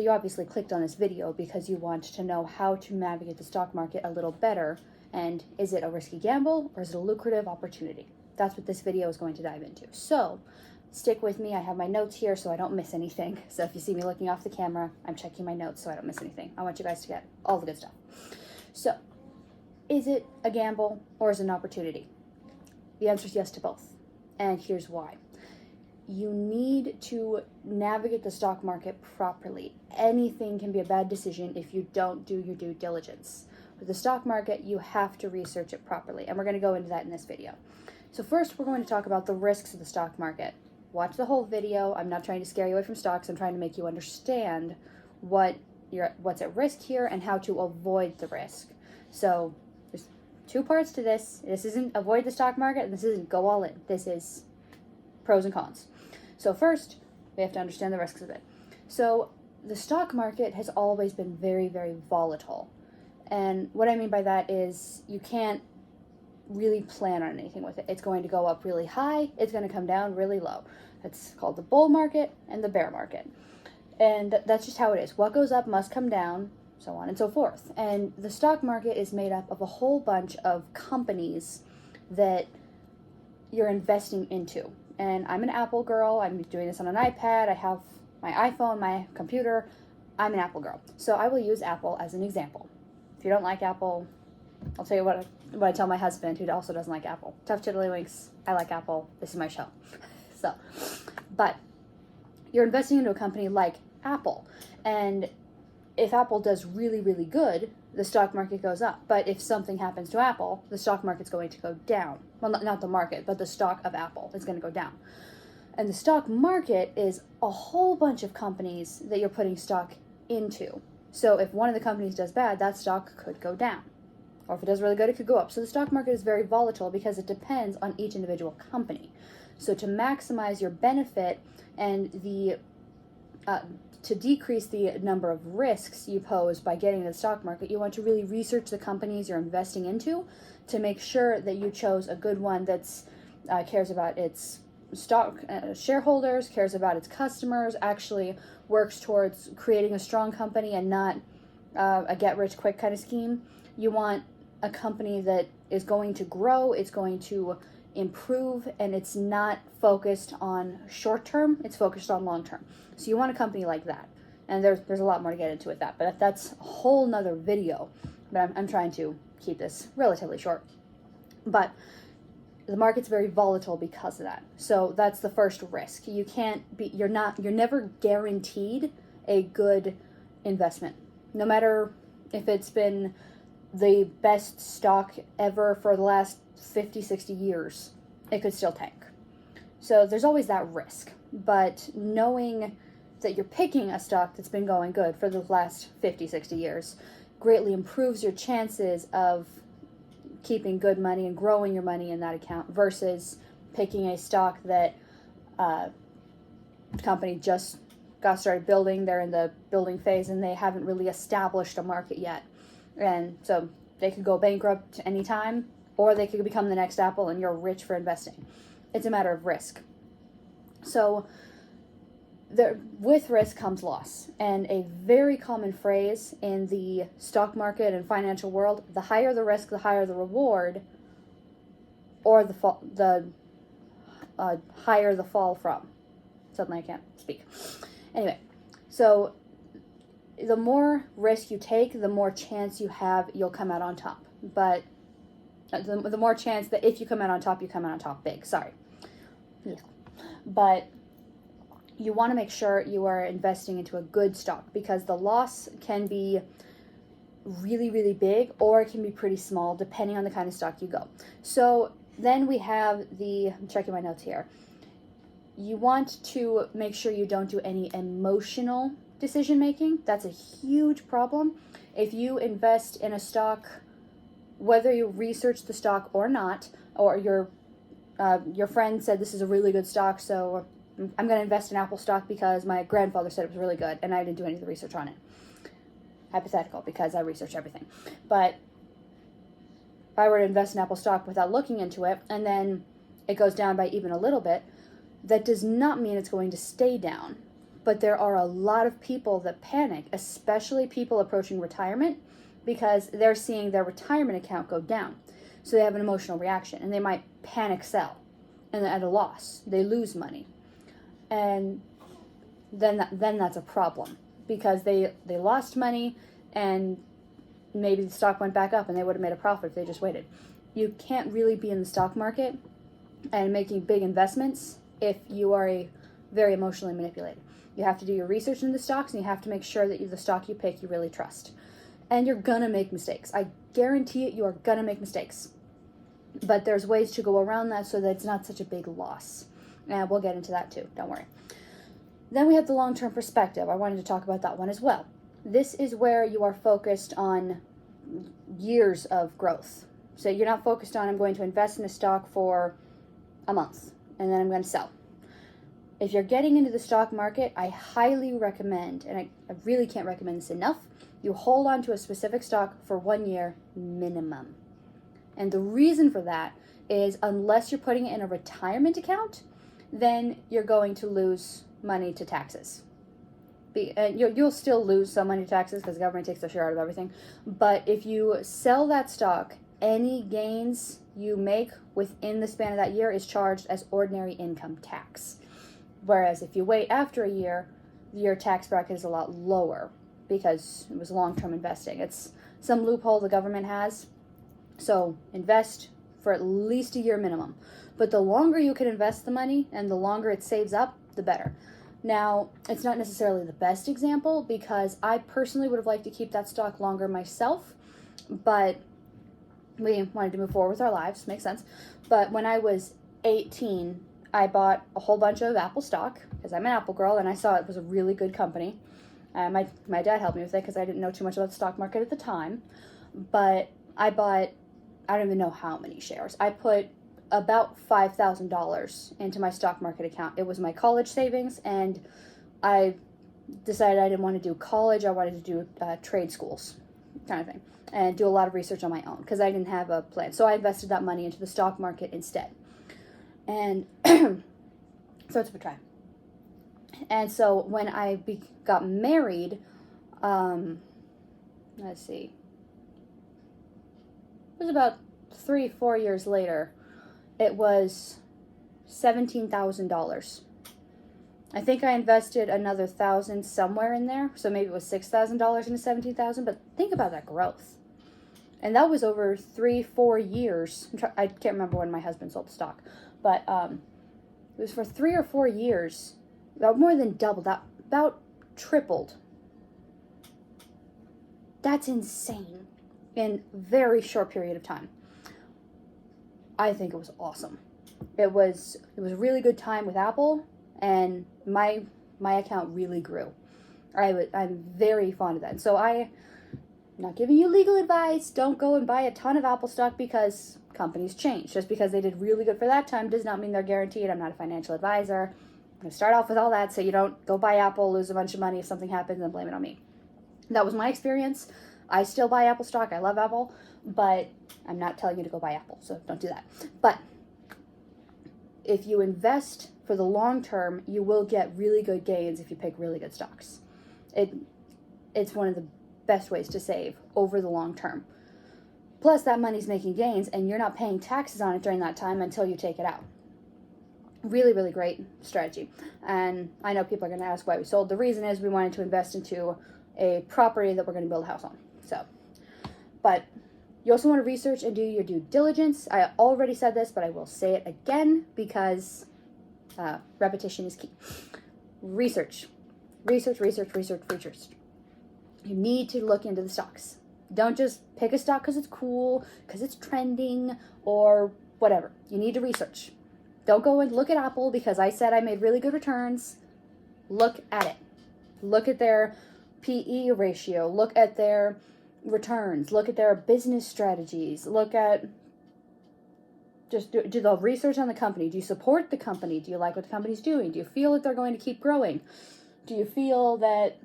you obviously clicked on this video because you want to know how to navigate the stock market a little better, and is it a risky gamble or is it a lucrative opportunity? That's what this video is going to dive into. So stick with me. I have my notes here so I don't miss anything. So if you see me looking off the camera, I'm checking my notes so I don't miss anything. I want you guys to get all the good stuff. So, is it a gamble or is it an opportunity? The answer is yes to both. And here's why. You need to navigate the stock market properly. Anything can be a bad decision if you don't do your due diligence. With the stock market, you have to research it properly. And we're going to go into that in this video. So first, we're going to talk about the risks of the stock market. Watch the whole video. I'm not trying to scare you away from stocks. I'm trying to make you understand what's at risk here and how to avoid the risk. So there's two parts to this. This isn't avoid the stock market, and this isn't go all in. This is pros and cons. So first, we have to understand the risks of it. So the stock market has always been very, very volatile. And what I mean by that is you can't really plan on anything with it. It's going to go up really high. It's going to come down really low. That's called the bull market and the bear market. And that's just how it is. What goes up must come down, so on and so forth. And the stock market is made up of a whole bunch of companies that you're investing into. And I'm an Apple girl. I'm doing this on an iPad. I have my iPhone, my computer. I'm an Apple girl. So I will use Apple as an example. If you don't like Apple, I'll tell you what I tell my husband, who also doesn't like Apple. Tough tiddlywinks. I like Apple. This is my show. But you're investing into a company like Apple. And if Apple does really, really good, the stock market goes up. But if something happens to Apple, the stock market's going to go down. Well, not the market, but the stock of Apple is going to go down. And the stock market is a whole bunch of companies that you're putting stock into. So if one of the companies does bad, that stock could go down. Or if it does really good, it could go up. So the stock market is very volatile because it depends on each individual company. So to maximize your benefit and to decrease the number of risks you pose by getting into the stock market, you want to really research the companies you're investing into to make sure that you chose a good one that's cares about its stock shareholders, cares about its customers, actually works towards creating a strong company and not a get-rich-quick kind of scheme. You want a company that is going to grow, it's going to improve, and it's not focused on short term, it's focused on long term. So you want a company like that. And there's a lot more to get into with that, but that's a whole nother video. But I'm trying to keep this relatively short. But the market's very volatile because of that. So that's the first risk. You're never guaranteed a good investment. No matter if it's been the best stock ever for the last 50, 60 years, it could still tank. So there's always that risk. But knowing that you're picking a stock that's been going good for the last 50, 60 years greatly improves your chances of keeping good money and growing your money in that account versus picking a stock that company just got started building. They're in the building phase and they haven't really established a market yet. And so they could go bankrupt anytime, or they could become the next Apple and you're rich for investing. It's a matter of risk. So with risk comes loss. And a very common phrase in the stock market and financial world, the higher the risk, the higher the reward, or the higher the fall from. Suddenly I can't speak. Anyway, so the more risk you take, the more chance you have you'll come out on top. But the more chance that if you come out on top, you come out on top big. Sorry. Yeah. But you want to make sure you are investing into a good stock because the loss can be really, really big or it can be pretty small depending on the kind of stock you go. So then we have I'm checking my notes here. You want to make sure you don't do any emotional decision making. That's a huge problem. If you invest in a stock, whether you research the stock or not, or your friend said this is a really good stock, so I'm going to invest in Apple stock because my grandfather said it was really good and I didn't do any of the research on it. Hypothetical, because I research everything. But if I were to invest in Apple stock without looking into it and then it goes down by even a little bit, that does not mean it's going to stay down. But there are a lot of people that panic, especially people approaching retirement, because they're seeing their retirement account go down. So they have an emotional reaction and they might panic sell and at a loss. They lose money. And then that's a problem because they lost money and maybe the stock went back up and they would have made a profit if they just waited. You can't really be in the stock market and making big investments if you are very emotionally manipulated. You have to do your research into the stocks and you have to make sure that the stock you pick you really trust. And you're gonna make mistakes. I guarantee it, you are gonna make mistakes. But there's ways to go around that so that it's not such a big loss. And we'll get into that too, don't worry. Then we have the long-term perspective. I wanted to talk about that one as well. This is where you are focused on years of growth. So you're not focused on, I'm going to invest in a stock for a month and then I'm going to sell. If you're getting into the stock market, I highly recommend, and I really can't recommend this enough, you hold on to a specific stock for 1 year minimum. And the reason for that is unless you're putting it in a retirement account, then you're going to lose money to taxes. You'll still lose some money to taxes because the government takes their share out of everything. But if you sell that stock, any gains you make within the span of that year is charged as ordinary income tax. Whereas if you wait after a year, your tax bracket is a lot lower because it was long-term investing. It's some loophole the government has. So invest for at least a year minimum. But the longer you can invest the money and the longer it saves up, the better. Now, it's not necessarily the best example because I personally would have liked to keep that stock longer myself, but we wanted to move forward with our lives, makes sense. But when I was 18, I bought a whole bunch of Apple stock because I'm an Apple girl and I saw it was a really good company. My dad helped me with it because I didn't know too much about the stock market at the time, but I bought, I don't even know how many shares. I put about $5,000 into my stock market account. It was my college savings, and I decided I didn't want to do college. I wanted to do trade schools kind of thing and do a lot of research on my own because I didn't have a plan. So I invested that money into the stock market instead. And so it's a try. And so when I got married, let's see, it was about 3-4 years later, it was $17,000. I think I invested another $1,000 somewhere in there, so maybe it was $6,000 into $17,000. But think about that growth, and that was over 3-4 years. I can't remember when my husband sold the stock, but it was for 3 or 4 years. About more than doubled, about tripled. That's insane in a very short period of time. I think it was awesome. It was a really good time with Apple, and my account really grew. I'm very fond of that. So I'm not giving you legal advice. Don't go and buy a ton of Apple stock because companies change. Just because they did really good for that time does not mean they're guaranteed. I'm not a financial advisor. I'm going to start off with all that so you don't go buy Apple, lose a bunch of money if something happens, and blame it on me. That was my experience. I still buy Apple stock. I love Apple, but I'm not telling you to go buy Apple, so don't do that. But if you invest for the long term, you will get really good gains if you pick really good stocks. It's one of the best ways to save over the long term. Plus, that money's making gains, and you're not paying taxes on it during that time until you take it out. Really, really great strategy. And I know people are going to ask why we sold. The reason is we wanted to invest into a property that we're going to build a house on. So, but you also want to research and do your due diligence. I already said this, but I will say it again because repetition is key. Research. Research. You need to look into the stocks. Don't just pick a stock because it's cool, because it's trending, or whatever. You need to research. Don't go and look at Apple because I said I made really good returns. Look at it. Look at their PE ratio. Look at their returns. Look at their business strategies. Look at, just do the research on the company. Do you support the company? Do you like what the company's doing? Do you feel that they're going to keep growing? Do you feel that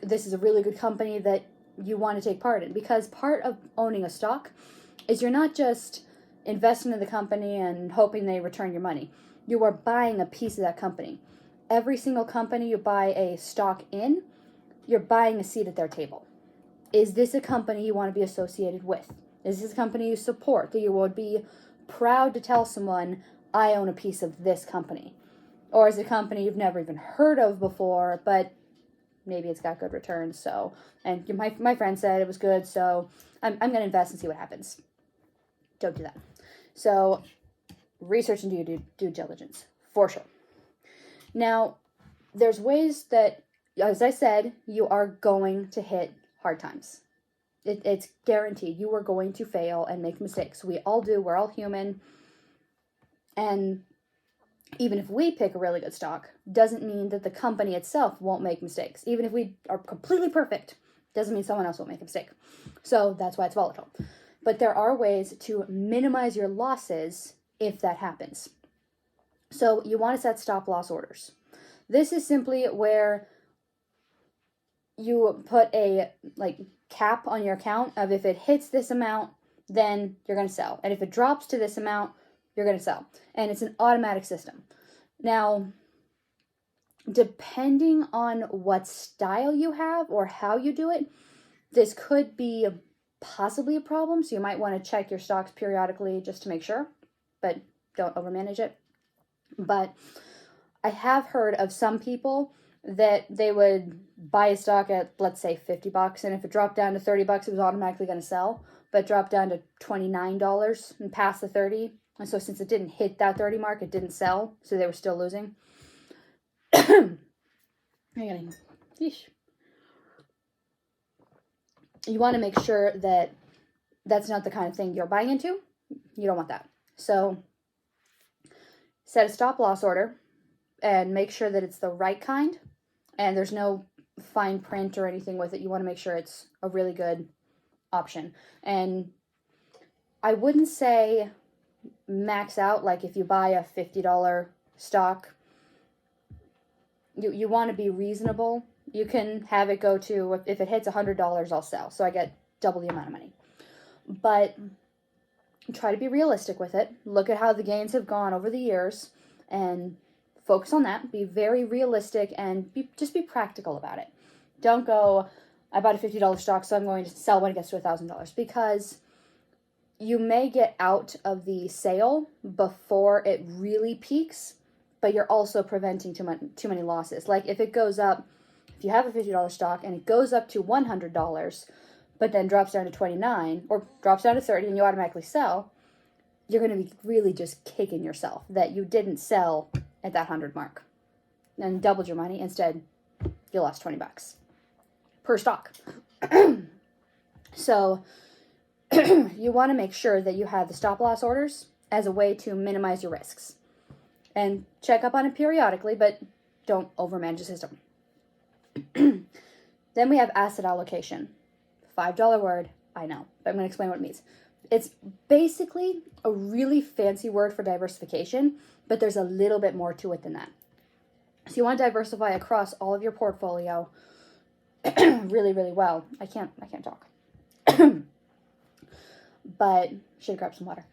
this is a really good company that you want to take part in? Because part of owning a stock is you're not just investing in the company and hoping they return your money. You are buying a piece of that company. every single company you buy a stock in, you're buying a seat at their table. Is this a company you want to be associated with? Is this a company you support, that you would be proud to tell someone, I own a piece of this company? Or is it a company you've never even heard of before, but maybe it's got good returns, so, and my friend said it was good, so I'm going to invest and see what happens. Don't do that. So, research and do due diligence, for sure. Now, there's ways that, as I said, you are going to hit hard times. It's guaranteed. You are going to fail and make mistakes. We all do. We're all human. And even if we pick a really good stock, doesn't mean that the company itself won't make mistakes. Even if we are completely perfect, doesn't mean someone else won't make a mistake. So that's why it's volatile. But there are ways to minimize your losses if that happens. So you want to set stop loss orders. This is simply where you put a cap on your account of if it hits this amount, then you're going to sell. And if it drops to this amount, you're going to sell. And it's an automatic system. Now, depending on what style you have or how you do it, this could be possibly a problem. So you might want to check your stocks periodically just to make sure, but don't overmanage it. But I have heard of some people that they would buy a stock at, let's say, $50, and if it dropped down to $30, it was automatically going to sell, but dropped down to $29 and past the 30. And so since it didn't hit that 30 mark, it didn't sell, so they were still losing. You want to make sure that that's not the kind of thing you're buying into. You don't want that. So set a stop loss order and make sure that it's the right kind and there's no fine print or anything with it. You want to make sure it's a really good option. And I wouldn't say max out, like if you buy a $50 stock, you want to be reasonable. You can have it go to, if it hits $100, I'll sell. So I get double the amount of money. But try to be realistic with it. Look at how the gains have gone over the years and focus on that. Be very realistic and just be practical about it. Don't go, I bought a $50 stock, so I'm going to sell when it gets to $1,000, because you may get out of the sale before it really peaks, but you're also preventing too many losses. Like if it goes up, if you have a $50 stock and it goes up to $100, but then drops down to $29 or drops down to $30 and you automatically sell, you're going to be really just kicking yourself that you didn't sell at that 100 mark and doubled your money. Instead, you lost $20 per stock. So you want to make sure that you have the stop loss orders as a way to minimize your risks. And check up on it periodically, but don't overmanage the system. Then we have asset allocation. $5 word, I know, but I'm going to explain what it means. It's basically a really fancy word for diversification, but there's a little bit more to it than that. So you want to diversify across all of your portfolio really, really well. I can't talk. But should grab some water.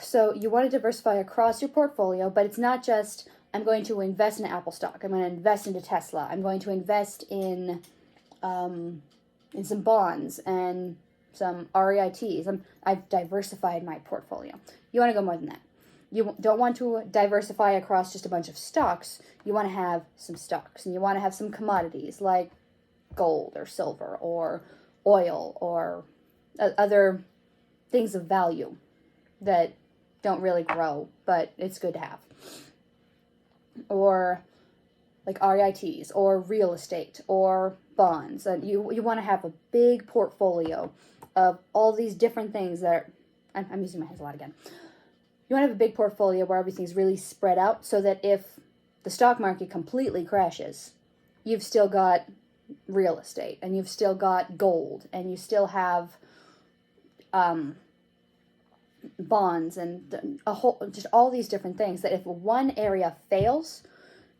So you want to diversify across your portfolio, but it's not just, I'm going to invest in Apple stock. I'm going to invest into Tesla. I'm going to invest in some bonds and some REITs. I've diversified my portfolio. You want to go more than that. You don't want to diversify across just a bunch of stocks. You want to have some stocks, and you want to have some commodities like gold or silver or oil or other things of value that don't really grow, but it's good to have. Or like REITs or real estate or bonds. And you want to have a big portfolio of all these different things that are, I'm using my hands a lot again. You want to have a big portfolio where everything's really spread out so that if the stock market completely crashes, you've still got real estate and you've still got gold and you still have bonds and just all these different things, that if one area fails,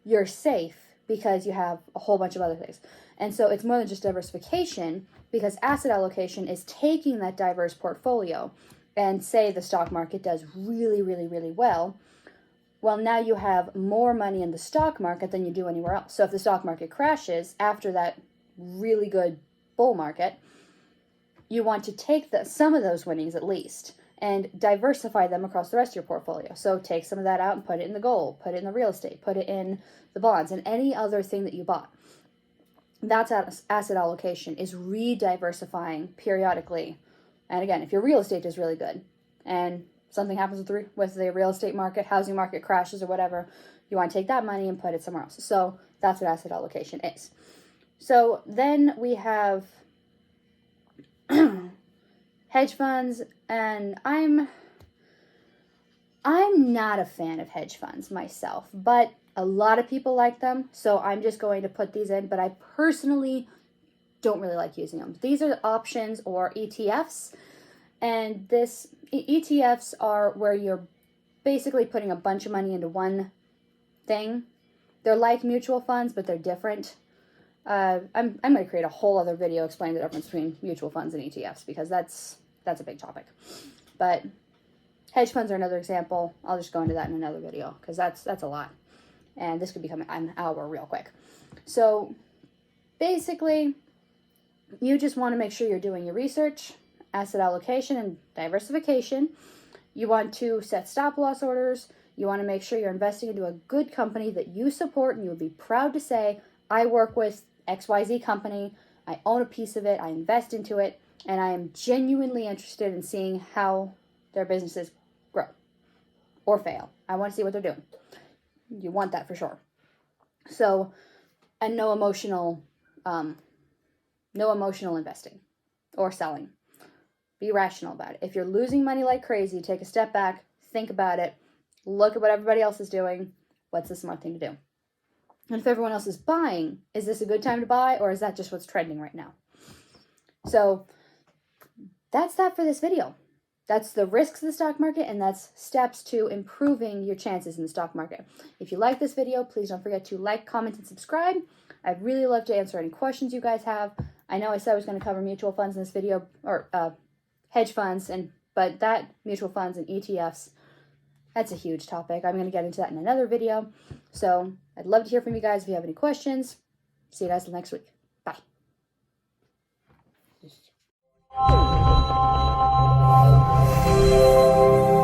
you're safe because you have a whole bunch of other things. And so it's more than just diversification, because asset allocation is taking that diverse portfolio and say the stock market does really, really, really well. Well, now you have more money in the stock market than you do anywhere else. So if the stock market crashes after that really good bull market, you want to take some of those winnings at least and diversify them across the rest of your portfolio. So take some of that out and put it in the gold, put it in the real estate, put it in the bonds, and any other thing that you bought. That's asset allocation, is re-diversifying periodically. And again, if your real estate is really good and something happens with the real estate market, housing market crashes or whatever, you want to take that money and put it somewhere else. So that's what asset allocation is. So then we have hedge funds, and I'm not a fan of hedge funds myself, but a lot of people like them, so I'm just going to put these in, but I personally don't really like using them. These are options or ETFs, and ETFs are where you're basically putting a bunch of money into one thing. They're like mutual funds, but they're different. I'm going to create a whole other video explaining the difference between mutual funds and ETFs, because that's a big topic. But hedge funds are another example. I'll just go into that in another video, because that's a lot. And this could become an hour real quick. So basically, you just want to make sure you're doing your research, asset allocation, and diversification. You want to set stop loss orders. You want to make sure you're investing into a good company that you support and you would be proud to say, I work with XYZ company, I own a piece of it, I invest into it, and I am genuinely interested in seeing how their businesses grow or fail. I want to see what they're doing. You want that for sure. So, and no emotional investing or selling. Be rational about it. If you're losing money like crazy, take a step back, think about it, look at what everybody else is doing. What's the smart thing to do? And if everyone else is buying, is this a good time to buy, or is that just what's trending right now? So that's that for this video. That's the risks of the stock market, and that's steps to improving your chances in the stock market. If you like this video, please don't forget to like, comment, and subscribe. I'd really love to answer any questions you guys have. I know I said I was going to cover mutual funds in this video, or hedge funds, but that mutual funds and ETFs, that's a huge topic. I'm going to get into that in another video. So I'd love to hear from you guys if you have any questions. See you guys next week. Bye. Thank you.